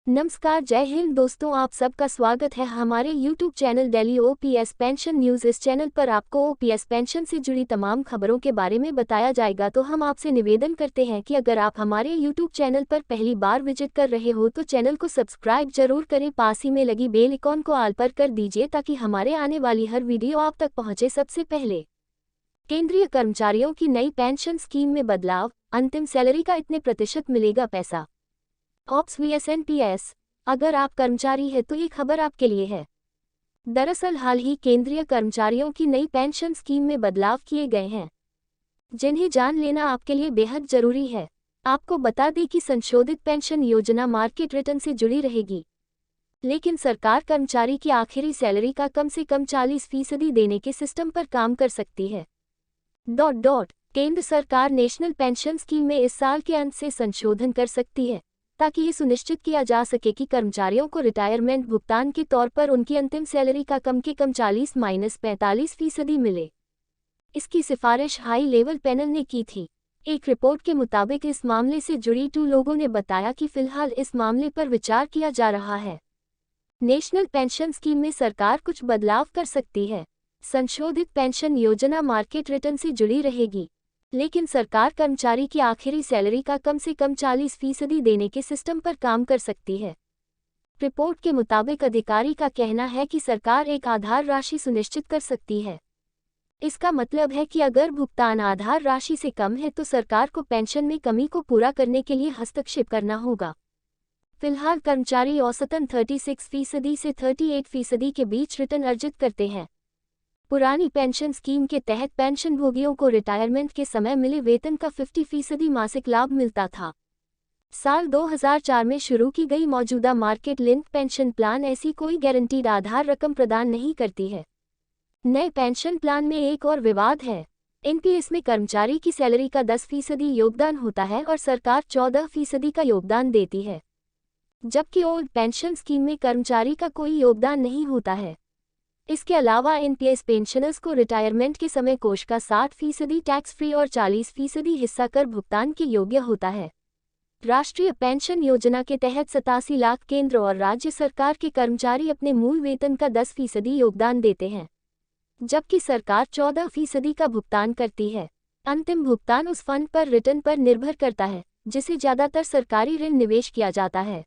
नमस्कार, जय हिंद दोस्तों, आप सबका स्वागत है हमारे YouTube channel daily OPS pension news. इस चैनल पर आपको ओपीएस पेंशन से जुड़ी तमाम खबरों के बारे में बताया जाएगा। तो हम आपसे निवेदन करते हैं कि अगर आप हमारे YouTube चैनल पर पहली बार विजिट कर रहे हो तो चैनल को सब्सक्राइब जरूर करें, पास ही में लगी बेल आइकॉन को ऑल पर कर दीजिए ताकि हमारे आने वाली हर वीडियो आप तक पहुँचे सबसे पहले। केंद्रीय कर्मचारियों की नई पेंशन स्कीम में बदलाव, अंतिम सैलरी का इतने प्रतिशत मिलेगा पैसा। ऑप्स वीएस एनपीएस, अगर आप कर्मचारी हैं तो ये खबर आपके लिए है। दरअसल हाल ही केंद्रीय कर्मचारियों की नई पेंशन स्कीम में बदलाव किए गए हैं, जिन्हें जान लेना आपके लिए बेहद जरूरी है। आपको बता दें कि संशोधित पेंशन योजना मार्केट रिटर्न से जुड़ी रहेगी, लेकिन सरकार कर्मचारी की आखिरी सैलरी का कम से कम 40% देने के सिस्टम पर काम कर सकती है। केंद्र सरकार नेशनल पेंशन स्कीम में इस साल के अंत से संशोधन कर सकती है ताकि ये सुनिश्चित किया जा सके कि कर्मचारियों को रिटायरमेंट भुगतान के तौर पर उनकी अंतिम सैलरी का कम से कम 40-45% मिले। इसकी सिफारिश हाई लेवल पैनल ने की थी। एक रिपोर्ट के मुताबिक इस मामले से जुड़ी 2 लोगों ने बताया कि फिलहाल इस मामले पर विचार किया जा रहा है। नेशनल पेंशन स्कीम में सरकार कुछ बदलाव कर सकती है। संशोधित पेंशन योजना मार्केट रिटर्न से जुड़ी रहेगी, लेकिन सरकार कर्मचारी की आखिरी सैलरी का कम से कम 40% देने के सिस्टम पर काम कर सकती है। रिपोर्ट के मुताबिक अधिकारी का कहना है कि सरकार एक आधार राशि सुनिश्चित कर सकती है। इसका मतलब है कि अगर भुगतान आधार राशि से कम है तो सरकार को पेंशन में कमी को पूरा करने के लिए हस्तक्षेप करना होगा। फिलहाल कर्मचारी औसतन 36% से 38% के बीच रिटर्न अर्जित करते हैं। पुरानी पेंशन स्कीम के तहत पेंशनभोगियों को रिटायरमेंट के समय मिले वेतन का 50% मासिक लाभ मिलता था। साल 2004 में शुरू की गई मौजूदा मार्केट लिंक पेंशन प्लान ऐसी कोई गारंटीड आधार रकम प्रदान नहीं करती है। नए पेंशन प्लान में एक और विवाद है। एनपीएस में कर्मचारी की सैलरी का 10% योगदान होता है और सरकार 14% का योगदान देती है, जबकि ओल्ड पेंशन स्कीम में कर्मचारी का कोई योगदान नहीं होता है। इसके अलावा एनपीएस पेंशनर्स को रिटायरमेंट के समय कोष का 60% टैक्स फ्री और 40% हिस्सा कर भुगतान के योग्य होता है। राष्ट्रीय पेंशन योजना के तहत 87 लाख केंद्र और राज्य सरकार के कर्मचारी अपने मूल वेतन का 10% योगदान देते हैं, जबकि सरकार 14% का भुगतान करती है। अंतिम भुगतान उस फंड पर रिटर्न पर निर्भर करता है जिसे ज्यादातर सरकारी ऋण निवेश किया जाता है।